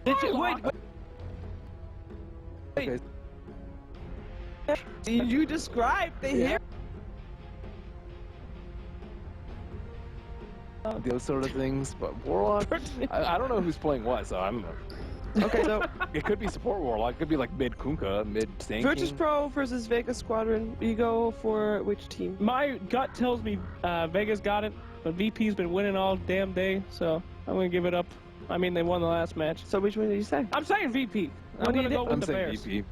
Wait. You described the hero. Those sort of things, but Warlock, I don't know who's playing what, so I'm... Okay, so it could be support Warlock, it could be like mid Kunkka, mid Stanking. Virtus Pro versus VEGA Squadron. You go for which team? My gut tells me Vega's got it, but VP's been winning all damn day, so I'm gonna give it up. I mean, they won the last match. So which one did you say? I'm saying VP. I'm gonna go with the Bears. VP.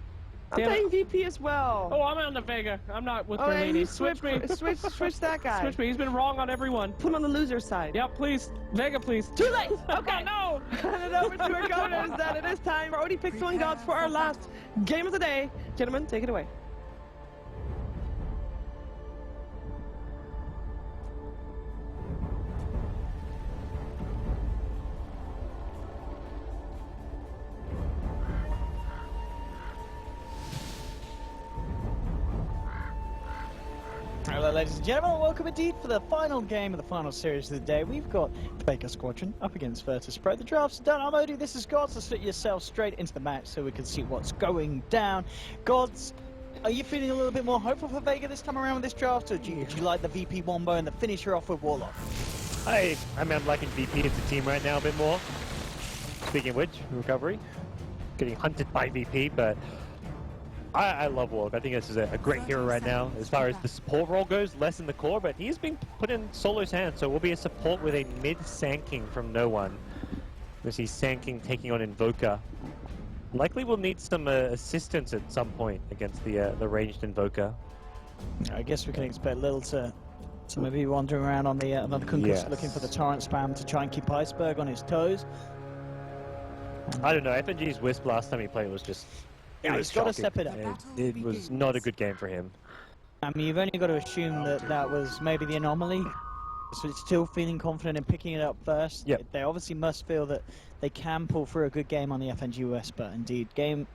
I'm saying VP as well. Oh, I'm on the Vega. I'm not with yeah, Merlini. Switch me. Switch that guy. Switch me. He's been wrong on everyone. Put him on the loser side. Yeah, please. Vega, please. Too late. Okay. No. Hand it over to our governors that it is time for OD Pixel and Gods for our last game of the day. Gentlemen, take it away. Hello ladies and gentlemen, welcome indeed for the final game of the final series of the day. We've got the VEGA Squadron up against VIRTUS Pro. The draft's done. I'm Odie, this is Gods. Let's slip yourself straight into the match so we can see what's going down. Gods, are you feeling a little bit more hopeful for VEGA this time around with this draft, or do you like the VP Wombo and the finisher off with Warlock? I mean, I'm liking VP as a team right now a bit more. Speaking of which, recovery. Getting hunted by VP, but I love Warlock. I think this is a great hero right now. As far as the support role goes, less in the core, but he's been put in Solo's hands, so it will be a support with a mid-sanking from no one. We see Sanking taking on Invoker. Likely will need some assistance at some point against the ranged Invoker. I guess we can expect Lil to maybe wandering around on the Kunkka, Yes. looking for the torrent spam to try and keep Iceberg on his toes. I don't know, FNG's Wisp last time he played was just... Yeah, he's got to step it up. It was not a good game for him. I mean, you've only got to assume that that was maybe the anomaly. So it's still feeling confident in picking it up first. Yep. They obviously must feel that they can pull through a good game on the FNG West, but indeed, the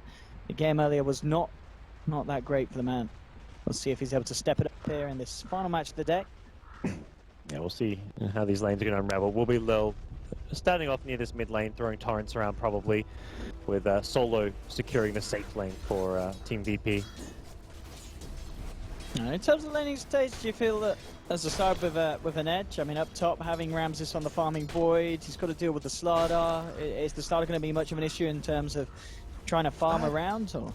game earlier was not that great for the man. We'll see if he's able to step it up here in this final match of the day. Yeah, we'll see how these lanes are going to unravel. We'll be Lil starting off near this mid lane, throwing torrents around probably, with Solo securing the safe lane for Team VP. In terms of laning stage, do you feel that as a start with an edge? I mean, up top, having Ramses on the farming void, he's got to deal with the Slardar. Is the Slardar going to be much of an issue in terms of trying to farm around, or?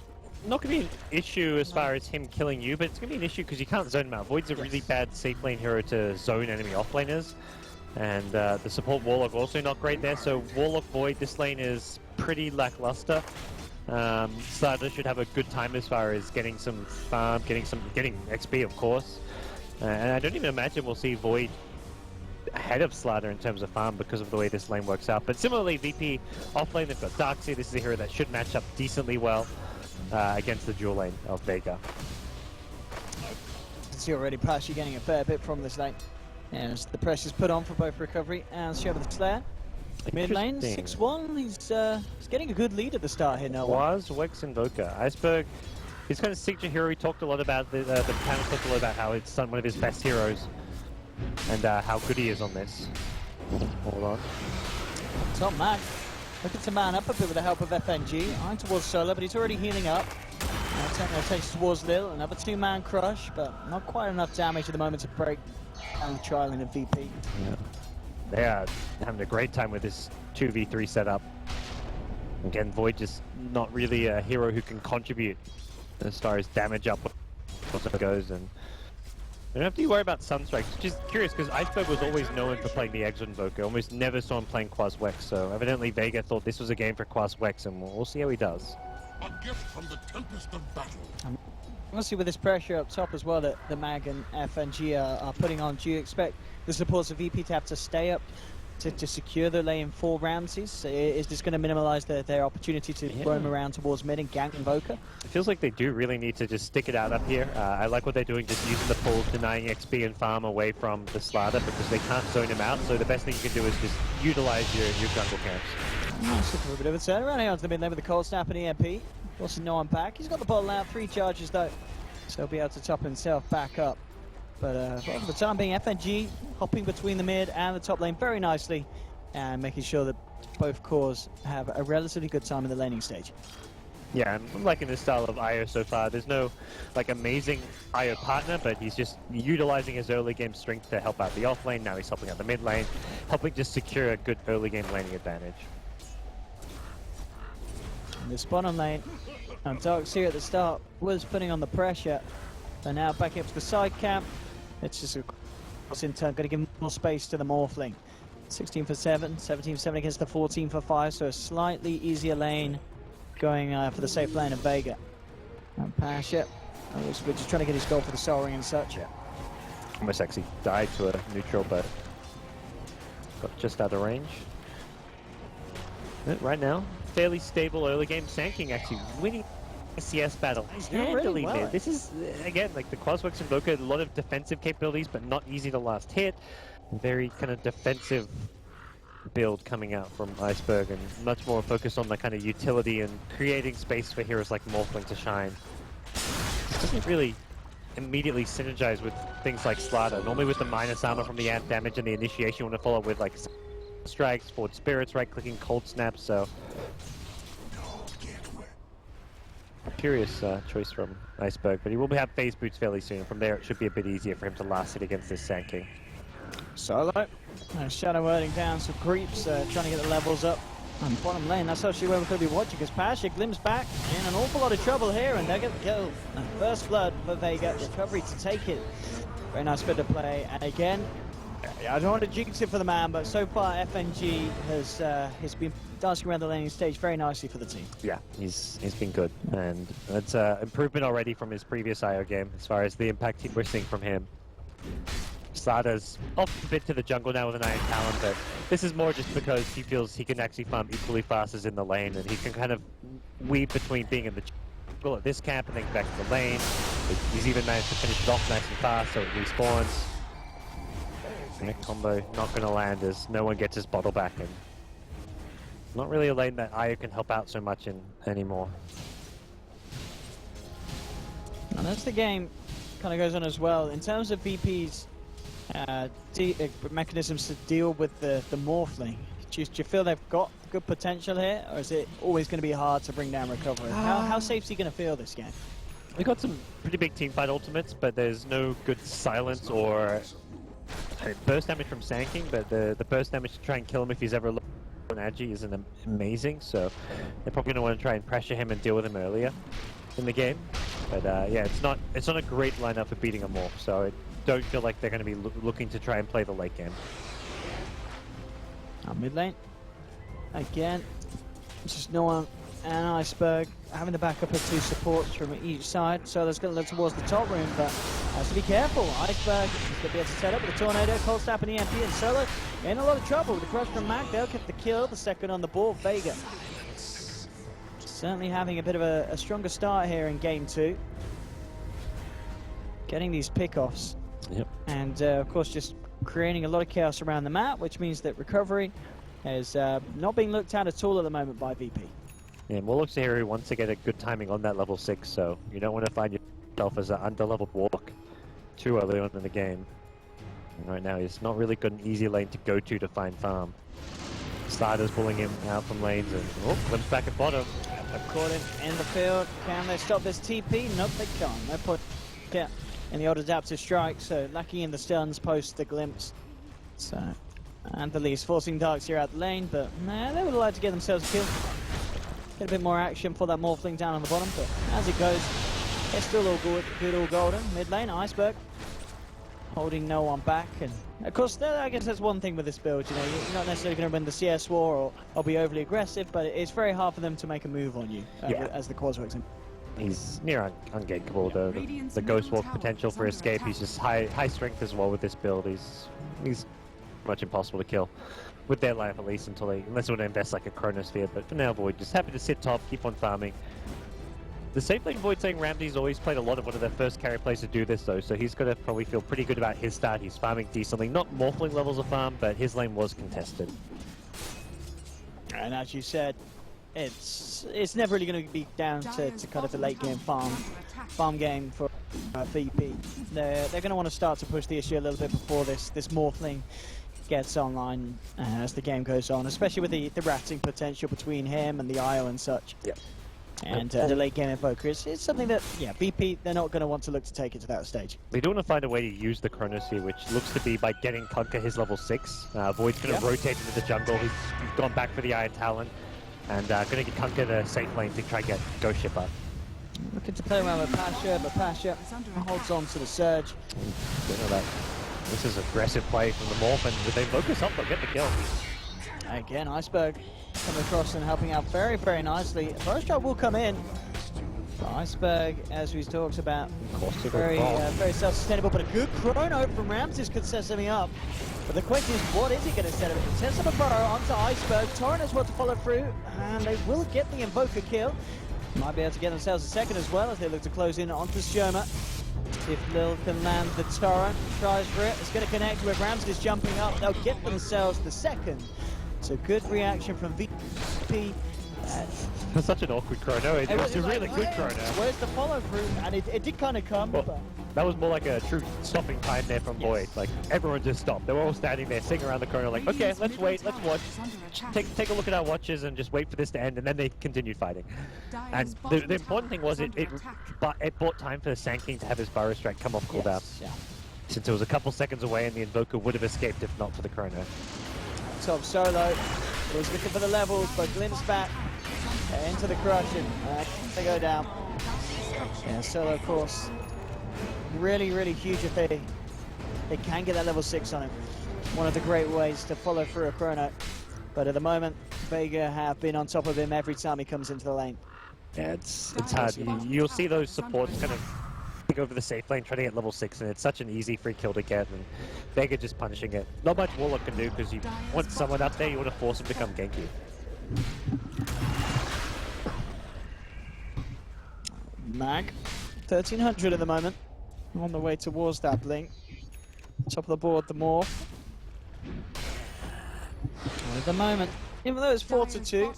Not going to be an issue as far as him killing you, but it's going to be an issue because you can't zone him out. Void's a really bad safe lane hero to zone enemy offlaners. And the support Warlock also not great there, so Warlock Void, this lane is pretty lackluster. Slardar should have a good time as far as getting some farm, getting XP of course. And I don't even imagine we'll see Void ahead of Slardar in terms of farm because of the way this lane works out. But similarly, VP offlane, they've got Darkseid. This is a hero that should match up decently well against the dual lane of VEGA. You can see already Pashy getting a fair bit from this lane. As the pressure's put on for both recovery and Shadow the Slayer. Mid lane, 6-1, he's getting a good lead at the start here now. QUALS, Wex, Invoker. Iceberg, he's kind of signature hero. He talked a lot about the panel talked a lot about how it's one of his best heroes and how good he is on this. Hold on. Top man, looking to man up a bit with the help of FNG. Eyeing towards Solo, but he's already healing up. Now takes towards Lil, another two-man crush, but not quite enough damage at the moment to break down the trialing of VP. Yeah. They are having a great time with this 2v3 setup. Again, Void just not really a hero who can contribute as far as damage up goes, and they don't have to worry about Sunstrikes, which is curious because Iceberg was always known for playing the Exit Invoker. Almost never saw him playing QUALS Wex, so evidently Vega thought this was a game for QUALS Wex, and we'll see how he does. A gift from the tempest of battle. Honestly, with this pressure up top as well that the Mag and FNG are putting on, do you expect the supports of VP to have to stay up to secure the lane for Ramses? Is this going to minimize their opportunity to roam around towards mid and gank Invoker? It feels like they do really need to just stick it out up here. I like what they're doing, just using the pulls, denying XP and farm away from the Slardar because they can't zone him out, so the best thing you can do is just utilize your jungle camps. Nice, a bit of a turnaround here onto the mid lane with the cold snap and EMP. Also no one back. He's got the bottle out, 3 charges though, so he'll be able to top himself back up. But for the time being, FNG hopping between the mid and the top lane very nicely and making sure that both cores have a relatively good time in the laning stage. Yeah, I'm liking this style of IO so far. There's no like amazing IO partner, but he's just utilizing his early game strength to help out the off lane. Now he's helping out the mid lane, helping just secure a good early game laning advantage. In this bottom lane, Dark's here at the start was putting on the pressure, but now back up to the side camp. It's just in turn going to give more space to the Morphling. 16 for 7, 17 for 7 against the 14 for 5, so a slightly easier lane going for the safe lane of Vega. And Pasha, we're just trying to get his goal for the Soul Ring and such. Yeah. Almost actually died to a neutral, but got just out of range. But right now, fairly stable early game. Sand King actually winning a CS battle. He's doing really well. This is, again, like the QUALS works Invoker, a lot of defensive capabilities, but not easy to last hit. Very kind of defensive build coming out from Iceberg, and much more focused on the kind of utility and creating space for heroes like Morphling to shine. It doesn't really immediately synergize with things like Slaughter. Normally with the minus armor from the amp damage and the initiation, you want to follow with like strikes, forward spirits, right clicking, cold snaps, so curious choice from Iceberg, but he will have phase boots fairly soon. From there it should be a bit easier for him to last hit against this Sand King. Solo. Shadow wording down some creeps, trying to get the levels up on the bottom lane. That's actually where we're going to be watching, because Pasha glimpses back in an awful lot of trouble here, and they get the kill. And first blood for Vega, recovery to take it. Very nice bit of play, and again, I don't want to jinx it for the man, but so far FNG has been dancing around the laning stage very nicely for the team. Yeah, he's been good, and it's improvement already from his previous IO game as far as the impact we're seeing from him. Slaughter's off a bit to the jungle now with an Iron Talon, but this is more just because he feels he can actually farm equally fast as in the lane, and he can kind of weave between being in the jungle at this camp and then back to the lane. He's even managed to finish it off nice and fast, so it respawns. And that combo not going to land as no one gets his bottle back, and not really a lane that Io can help out so much in anymore. And as the game kind of goes on as well, in terms of VP's mechanisms to deal with the Morphling, do you feel they've got good potential here, or is it always going to be hard to bring down recovery? How safe is he going to feel this game? We got some pretty big teamfight ultimates, but there's no good silence or burst damage from Sand King, but the burst damage to try and kill him if he's ever low on Agi isn't amazing, so they're probably going to want to try and pressure him and deal with him earlier in the game. But yeah, it's not a great lineup for beating a Morph, so I don't feel like they're going to be looking to try and play the late game. Mid lane, again, just no one, and Iceberg having the backup of two supports from each side, so that's going to look towards the top room, but has to be careful. Iceberg is going to be able to set up with a Tornado, Cold Snap and EMP, and Solo in a lot of trouble with the crush from Mac. They'll get the kill, the second on the board. Vega certainly having a bit of a stronger start here in game 2. Getting these pickoffs. Yep. And of course just creating a lot of chaos around the map, which means that recovery is not being looked at all at the moment by VP. Yeah, Warlock's a hero who wants to get a good timing on that level 6, so you don't want to find yourself as an under-leveled Warlock too early on in the game. And right now he's not really got an easy lane to go to find farm. Slaughter's pulling him out from lanes, and glimpse back at bottom. They've caught him in the field. Can they stop this TP? Nope, they can't. No point in the odd adaptive strike, so lucky in the stuns post the glimpse. So, and the least forcing Darks here out the lane, but nah, they would like to get themselves a kill. Get a bit more action for that Morphling down on the bottom, but as it goes, it's still all good, all golden. Mid lane, Iceberg holding no one back, and of course, I guess that's one thing with this build. You know, you're not necessarily going to win the CS war or be overly aggressive, but it's very hard for them to make a move on you as the QUALS works in. He's near ungankable. The Ghost Walk potential for escape. He's just high strength as well with this build. He's much impossible to kill with their life, at least unless they want to invest like a Chronosphere. But for now, Void just happy to sit top, keep on farming. The safe lane Void saying Ramsey's always played a lot of one of their first carry plays to do this though, so he's going to probably feel pretty good about his start. He's farming decently, not Morphling levels of farm, but his lane was contested. And as you said, it's never really going to be down to kind of the late game farm game for VP. They're going to want to start to push the issue a little bit before this Morphling gets online as the game goes on, especially with the ratting potential between him and the Isle and such. Yep. And the late game Invoker is something that, yeah, VP, they're not going to want to look to take it to that stage. They do want to find a way to use the Kronos here, which looks to be by getting Kunkka his level 6. Void's going to rotate into the jungle. He's gone back for the Iron Talon. And going to get Kunkka the safe lane to try and get Ghost Ship up. Looking to play around with Pasha, but Pasha holds on to the surge. This is aggressive play from the Morph, and with the Invoker's up, they'll get the kill. Again, Iceberg coming across and helping out very, very nicely. First shot will come in. But Iceberg, as we talked about, very self-sustainable, but a good chrono from Ramses could set something up. But the question is, what is he going to set up? He sets up a burrow onto Iceberg. Torrent has what to follow through, and they will get the Invoker kill. Might be able to get themselves a second as well as they look to close in onto Shoma. See if Lil can land the Torrent. Tries for it. It's going to connect with Ramses jumping up. They'll get themselves the second. So good reaction from VP. That's such an awkward chrono. It was a really good chrono. Where's the follow through? And it did kind of come. Well, but that was more like a true stopping time there from Void. Like, everyone just stopped. They were all standing there, sitting around the chrono like, okay, let's wait, let's watch. Take a look at our watches and just wait for this to end, and then they continued fighting. And the important thing was it bought time for the Sand King to have his Burrow Strike come off cooldown. yeah. Since it was a couple seconds away and the Invoker would have escaped if not for the chrono. Top solo. He was looking for the levels, but glimpse back into the crushing. They go down. Yeah, solo, of course. Really, really huge if they can get that level 6 on him. One of the great ways to follow through a chrono. But at the moment, Vega have been on top of him every time he comes into the lane. Yeah, it's hard. You'll see those supports kind of pick over the safe lane, trying to get level 6, and it's such an easy free kill to get, and Vega just punishing it. Not much Warlock can do, because you want someone up there, you want to force him to come gank you. Mag, 1300 at the moment. On the way towards that blink. Top of the board, the Morph. And at the moment, even though it's 4-2,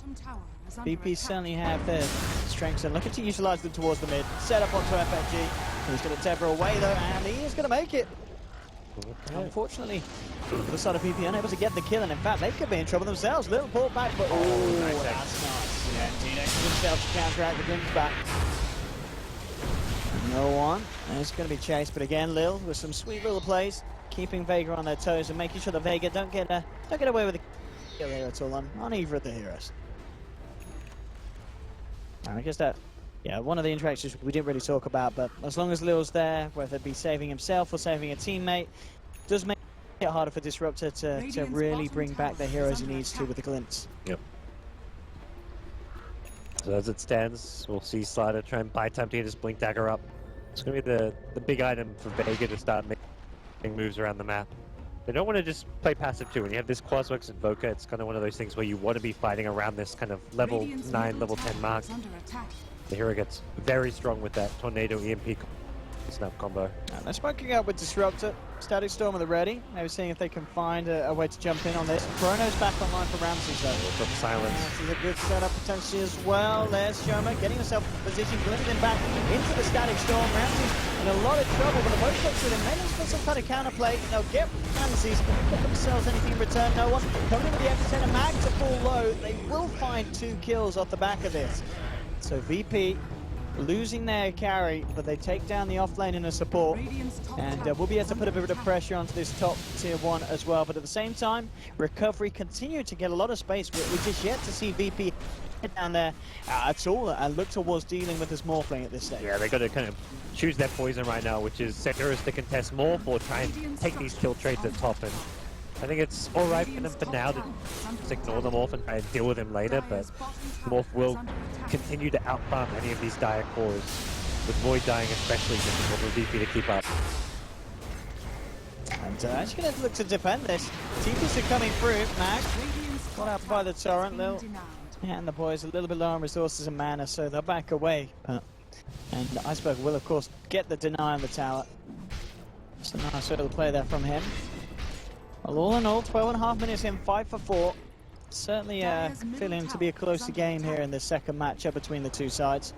BP certainly have their strengths and looking to utilize them towards the mid. Set up onto FNG. He's going to tether away though, and he is going to make it. Okay. Unfortunately, the side of BP unable to get the kill, and in fact, they could be in trouble themselves. Little pull back, but that's nice. Yeah, T-Nex himself to counteract the Grim's back. No one. And it's going to be chased, but again, Lil with some sweet little plays, keeping Vega on their toes and making sure that Vega don't get away with the kill here at all on either of the heroes. And I guess that, yeah, one of the interactions we didn't really talk about, but as long as Lil's there, whether it be saving himself or saving a teammate, does make it harder for Disruptor to really bring back the heroes he needs to with the glimpse. Yep. So as it stands, we'll see Slider try and buy time to get his Blink Dagger up. It's going to be the big item for Vega to start making moves around the map. They don't want to just play passive too. When you have this QUALS Invoker, it's kind of one of those things where you want to be fighting around this kind of level 9, level 10 mark. The hero gets very strong with that Tornado EMP snap combo. And they're smoking out with Disruptor. Static Storm at the ready. Maybe seeing if they can find a way to jump in on this. Chrono's back online for Ramses though. From silence. This is a good setup potentially as well. There's Shoma getting himself in position, glimpsing back into the Static Storm. Ramses in a lot of trouble, but the boat puts it in. Maybe for some kind of counterplay. They'll get Ramses. Get themselves anything in return. No one. Coming in with the epicenter. Mag to full low. They will find 2 kills off the back of this. So VP losing their carry, but they take down the offlane in a support, and we'll be able to put a bit of pressure onto this top tier 1 as well. But at the same time, Recovery continue to get a lot of space. We're just yet to see VP head down there at all and look towards dealing with this Morphling at this stage. Yeah, they got to kind of choose their poison right now, which is set heroes to contest Morph or try and take these kill trades at top. And I think it's alright for them for now to just ignore them off and try and deal with them later, but Morph will continue to outfarm any of these dire cores, with Void dying especially difficult for VP to keep up. And actually going to look to defend this. TPs are coming through. Mag got out by the Torrent. Lil and the boys a little bit low on resources and mana, so they'll back away. And Iceberg will, of course, get the deny on the tower. It's a nice little play there from him. Well, all in all, 12.5 minutes in, 5 for 4. Certainly feeling to be a closer game here in the second matchup between the two sides.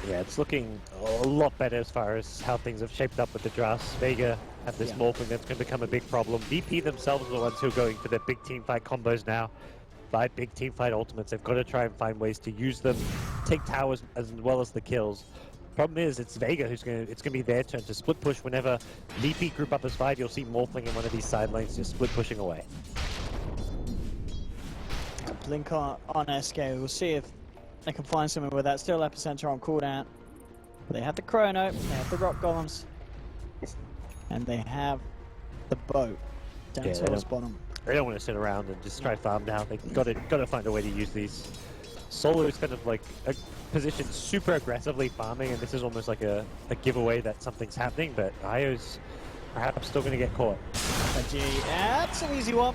Yeah, it's looking a lot better as far as how things have shaped up with the drafts. Vega have this morphing that's going to become a big problem. VP themselves are the ones who are going for their big team fight combos now. 5 big team fight ultimates. They've got to try and find ways to use them, take towers as well as the kills. Problem is, it's Vega who's it's gonna be their turn to split push. Whenever VP group up as 5, you'll see Morphling in one of these side lanes just split pushing away. Blink on SK. We'll see if they can find something with that. Still Epicenter on cooldown. They have the Chrono, they have the Rock Golems, and they have the boat down towards bottom. They don't want to sit around and just try farm now. They've got to find a way to use these. Solo is kind of like a position super aggressively farming, and this is almost like a giveaway that something's happening, but Io's perhaps still going to get caught. That's an easy one.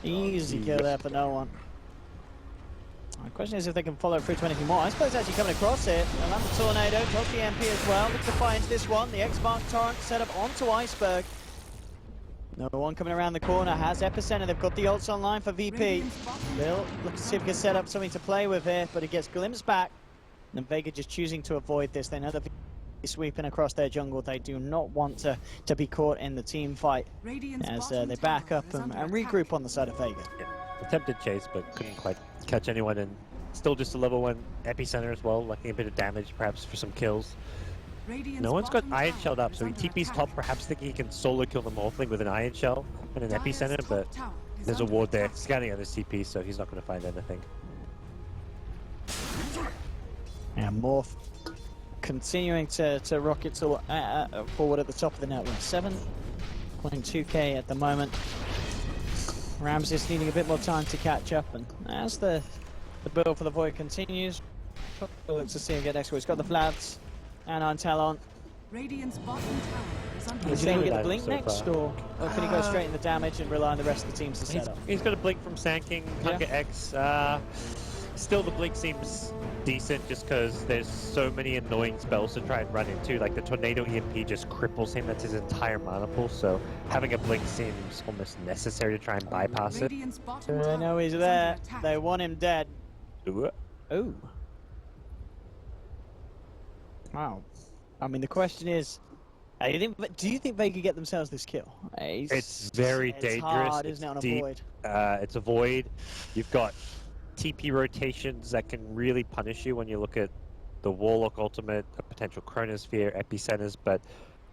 Easy kill there for no one. The question is if they can follow through to anything more. I suppose actually coming across it. Another Tornado, drops the MP as well. Looks to find this one. The X-Mark Torrent set up onto Iceberg. No one coming around the corner, has Epicenter. They've got the ults online for VP. They'll look to see if he can set up something to play with here, but he gets glimpsed back. And Vega just choosing to avoid this. They know that VP sweeping across their jungle. They do not want to be caught in the team fight as they back up and regroup on the side of Vega. Yeah. Attempted chase, but couldn't quite catch anyone, and still just a level 1 Epicenter as well, lacking a bit of damage perhaps for some kills. No one's got Iron Shelled up, so he TP's top, perhaps thinking he can solo kill the Morphling with an Iron Shell and an Epicenter, but there's a ward there scanning on his TP, so he's not going to find anything. And Morph continuing to rocket forward at the top of the network. 7.2k at the moment. Ramses needing a bit more time to catch up, and as the build for the Void continues, looks to see him get next one. He's got the Vlads and Antel on. Radiant's bottom tower is under Is he going to get the blink so next, or can he go straight in the damage and rely on the rest of the teams to set up? He's got a blink from Sanking, Hunger X. Still, the blink seems decent just because there's so many annoying spells to try and run into. Like the Tornado EMP just cripples him. That's his entire mana pool. So having a blink seems almost necessary to try and bypass it. I know he's there. They want him dead. Ooh. Ooh. Wow. I mean, the question is, do you think they could get themselves this kill? It's very dangerous. Hard, isn't it, on a deep. Void? It's a Void. You've got TP rotations that can really punish you when you look at the Warlock ultimate, a potential Chronosphere, Epicenters, but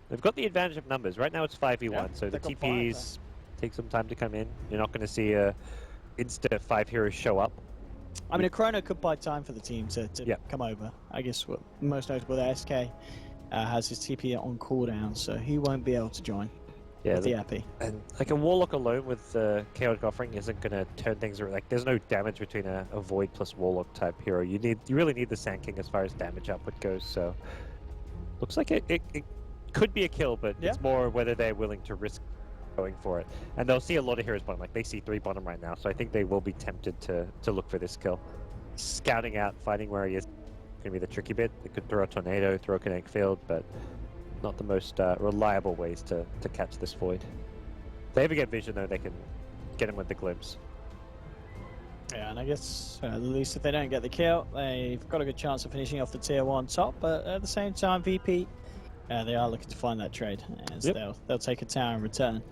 they've got the advantage of numbers. Right now it's 5v1, so the TPs take some time to come in. You're not going to see a insta 5 heroes show up. I mean, a Chrono could buy time for the team to come over. I guess what most notable there, SK has his TP on cooldown, so he won't be able to join. Yeah, with the Epi. And like a Warlock alone with the Chaotic Offering isn't going to turn things around. Like there's no damage between a Void plus Warlock type hero. You really need the Sand King as far as damage output goes. So looks like it could be a kill, but it's more whether they're willing to risk going for it. And they'll see a lot of heroes bottom. Like they see 3 bottom right now, so I think they will be tempted to look for this kill. Scouting out, finding where he is going to be the tricky bit. They could throw a Tornado, throw a Kinetic Field, but not the most reliable ways to catch this Void. If they ever get vision though, they can get him with the glimpse. Yeah, and I guess at least if they don't get the kill, they've got a good chance of finishing off the tier 1 top, but at the same time, VP, they are looking to find that trade, as they'll take a tower in return.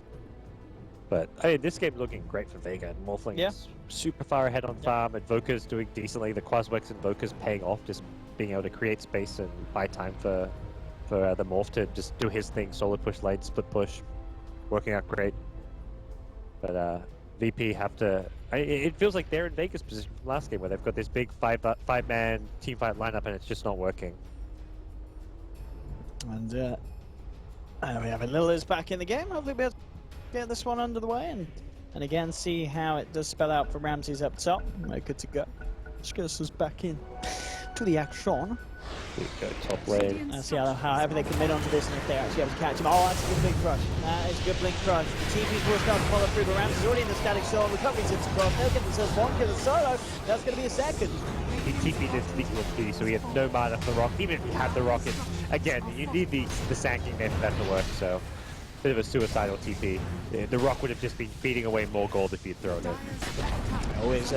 But I mean, this game's looking great for Vega. Morphling is super far ahead on farm, and Voka's doing decently. The QUALS works and Voka's paying off, just being able to create space and buy time for the Morph to just do his thing, solo push lane, split push, working out great. But VP have to... it feels like they're in Vega's position from last game, where they've got this big five-man team fight lineup, and it's just not working. And we have a Lilith's back in the game. Hopefully we'll be able to get this one under the way, and again see how it does spell out for Ramses up top. We're good to go. Just get us back in to the action. We go top lane. See however they commit onto this, and if they actually able to catch him. Oh, that's a good blink crush. That is a good blink crush. The TPs will start to follow through, but Ramses is already in the static zone. Recovery zips across. They'll get themselves one kill solo. That's going to be a second. He TP'd his equal speed, so he had no mana for the rock. Even if he had the rocket, again, you need the Sand King there for that to work, so bit of a suicidal TP. The rock would have just been beating away more gold if he'd thrown it. Always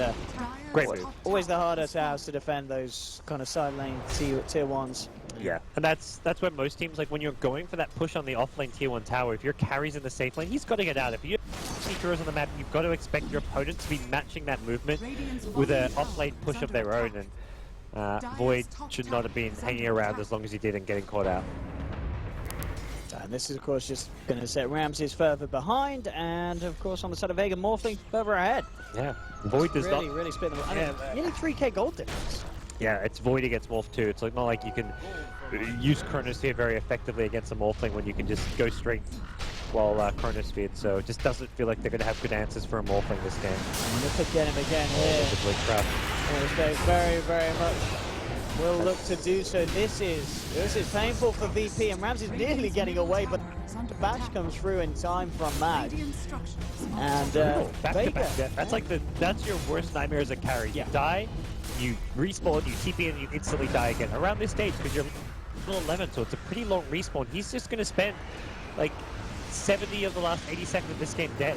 great move. Always the hardest house to defend those kind of side lane tier 1s. Yeah, and that's where most teams, like when you're going for that push on the offlane tier 1 tower, if your carry's in the safe lane, he's got to get out. If you see heroes on the map, you've got to expect your opponent to be matching that movement with an offlane push of their own, and Void should not have been hanging around as long as he did and getting caught out. And this is, of course, just going to set Ramses further behind, and, of course, on the side of VEGA, Morphling further ahead. Yeah, Void does really split them. I mean, nearly 3k gold difference. Yeah, it's Void against Morph too. It's like not like you can use Chronosphere very effectively against a Morphling when you can just go straight while Chronosphere. So it just doesn't feel like they're going to have good answers for a Morphling this game. And look at him again here. Very, very much will look to do so. This is painful for VP, and Ramsey's nearly getting away, but the bash comes through in time from Matt. And VEGA. That's your worst nightmare as a carry. You die, you respawn, you TP, and you instantly die again. Around this stage, because you're level 11, so it's a pretty long respawn. He's just going to spend like 70 of the last 80 seconds of this game dead.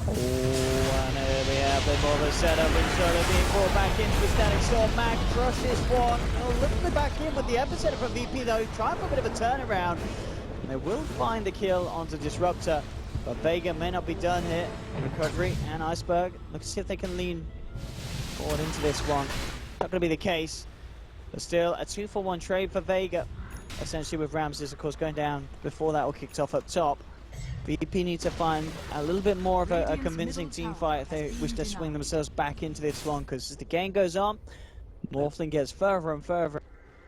Oh, and here we have a bit more of a setup, and Solo being brought back into the static storm. Mac crushes one. A little bit back in with the epicenter from VP though, trying for a bit of a turnaround. And they will find the kill onto Disruptor, but VEGA may not be done here. Recovery and Iceberg look to see if they can lean forward into this one. Not going to be the case, but still a 2-for-1 trade for VEGA. Essentially with Ramses, of course, going down before that all kicked off up top. VP need to find a little bit more of a convincing team fight if they wish to swing themselves back into this one, because as the game goes on, Morphling gets further and further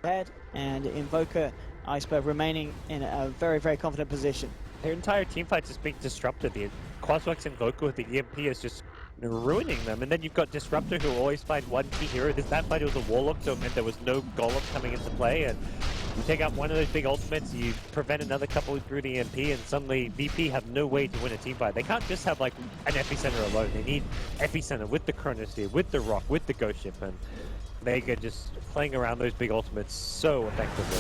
ahead, and Invoker Iceberg remaining in a very, very confident position. Their entire team fight's just being disrupted. The Quaswax Invoker with the EMP is just ruining them, and then you've got Disruptor who always find one key hero. That fight was a Warlock, so it meant there was no Golem coming into play, and you take out one of those big ultimates, you prevent another couple through the EMP, and suddenly VP have no way to win a team fight. They can't just have like an Epicenter alone. They need Epicenter with the Chronosphere, with the Rock, with the Ghost Ship, and VEGA just playing around those big ultimates so effectively.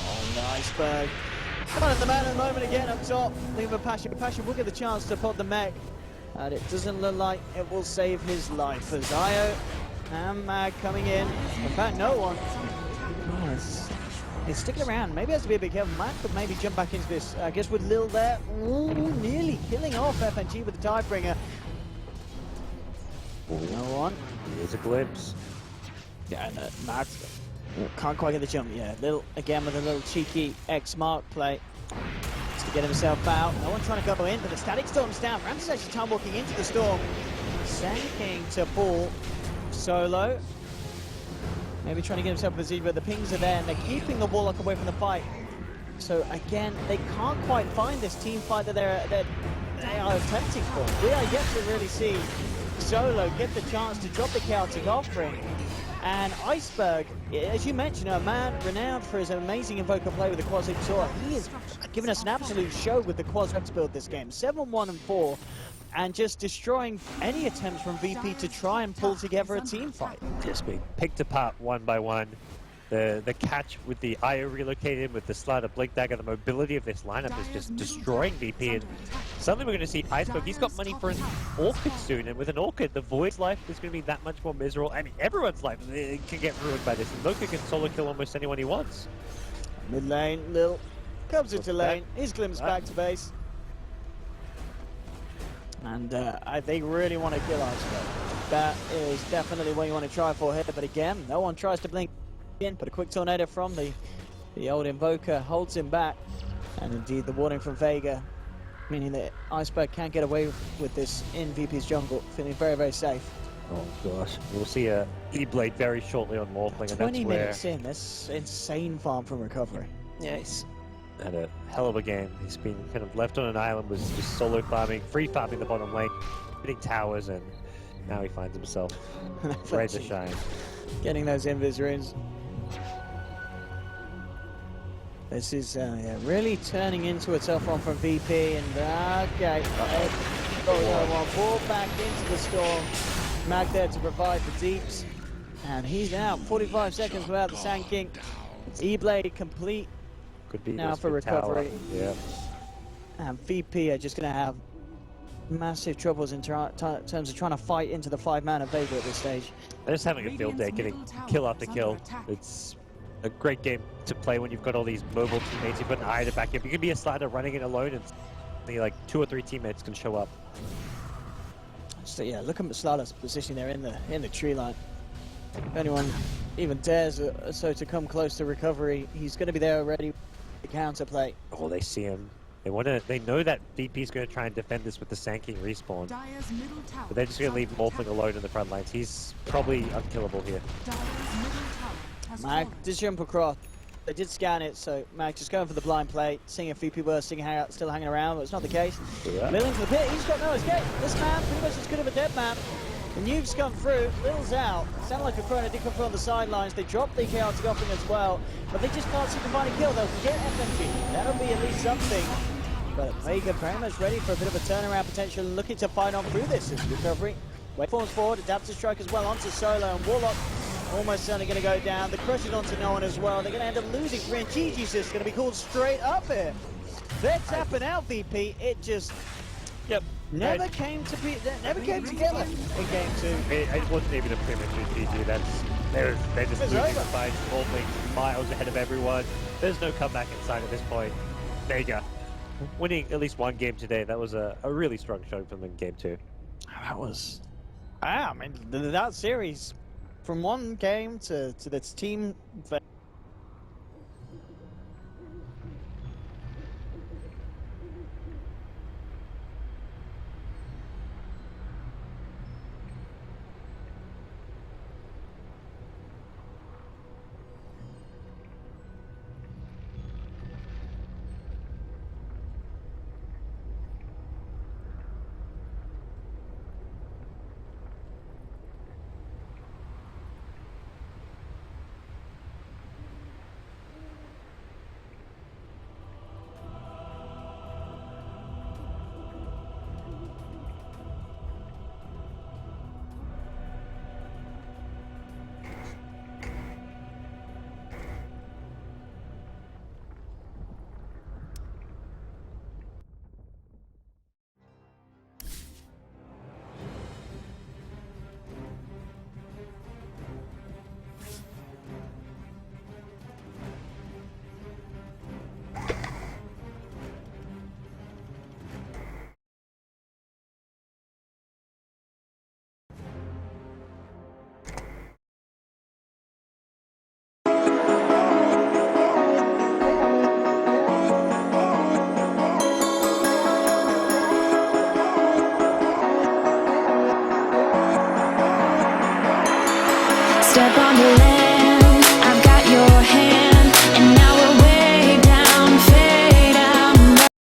Oh, the Iceberg. One of the man at the moment again up top. Leave a Passion. Passion will get the chance to pot the mech, and it doesn't look like it will save his life as Io and Mag coming in. In fact, no one. He's sticking around. Maybe has to be a bit careful. Mag could maybe jump back into this. I guess with Lil there. Ooh, nearly killing off FNG with the Tidebringer. No one. Here's a glimpse. Yeah, Mag can't quite get the jump. Yeah, Lil again with a little cheeky X-Mark play. To get himself out. No one trying to go in, but the static storm's down. Ramses actually time walking into the storm. Sanking to pull Solo. Maybe trying to get himself in position, but the pings are there, and they're keeping the Warlock away from the fight. So again, they can't quite find this team fight that they are attempting for. We are yet to really see Solo get the chance to drop the chaotic offering. And Iceberg, as you mentioned, a man renowned for his amazing Invoker play with the Quas Exor. He has given us an absolute show with the Quas Rex build this game. 7-1-4, and just destroying any attempts from VP to try and pull together a team fight. Just being picked apart one by one. The catch with the IO relocated, with the Slider Blink Dagger, the mobility of this lineup is just destroying VP. And suddenly we're going to see Iceberg. He's got money for an Orchid soon, and with an Orchid, the Void's life is going to be that much more miserable. I mean, everyone's life can get ruined by this. And Loka can solo kill almost anyone he wants. Mid lane, Lil comes into lane. He's glimpsed back to base. And they really want to kill Iceberg. That is definitely what you want to try for here. But again, no one tries to blink in, but a quick tornado from the old Invoker holds him back. And indeed the warning from VEGA, meaning that Iceberg can't get away with this in VP's jungle, feeling very, very safe. Oh gosh, we'll see a E-Blade very shortly on Morphling, and 20 that's minutes in, that's insane farm from recovery. Yeah, he's had a hell of a game. He's been kind of left on an island, was just solo farming, free farming the bottom lane, hitting towers, and now he finds himself ready to shine. Getting those invis runes. This is really turning into a tough one from VP, and okay, ball back into the storm. Mag there to provide the deeps, and he's out 45 seconds without the Sand King. E-Blade complete. Could be now for recovery. Yeah. And VP are just going to have massive troubles in terms of trying to fight into the 5-man of VEGA at this stage. They're just having a field day, getting kill after kill. It's a great game to play when you've got all these mobile teammates. You've got an eye to back up. You can be a slider running it alone, and only like 2 or 3 teammates can show up. So yeah, look at Slada's position there in the tree line. If anyone even dares so to come close to recovery, he's going to be there already to counterplay. Oh, they see him. They know that VP's going to try and defend this with the Sand King respawn. Dire's middle tower. But they're just going to leave Morphling alone in the front lines. He's probably unkillable here. Dire's middle tower has Mag fallen. did jump across. They did scan it, so Mag just going for the blind play, seeing if VP were still hanging around, but it's not the case. Yeah. Lil into the pit, he's got no escape. This man, pretty much as good of a dead man. The nuke's come through, Lil's out. Sounded like a Chrono did come through on the sidelines. They dropped the chaotic offering as well, but they just can't seem to find a kill. They'll get FMG. That'll be at least something. But Vega very much ready for a bit of a turnaround potential, looking to fight on through this as recovery. Wait forms forward, adaptive strike as well onto Solo, and Warlock almost certainly going to go down. The crush is onto no one as well. They're going to end up losing 3, and GG's just going to be called straight up here. They're tapping out VP. It just never came together in game 2. It wasn't even a premature GG. They're just It's losing over. the fight. Morphling miles ahead of everyone. There's no comeback inside at this point. Vega winning at least one game today. That was a really strong showing from them in game 2. That was... I mean, that series, from one game to this team... Step on the land.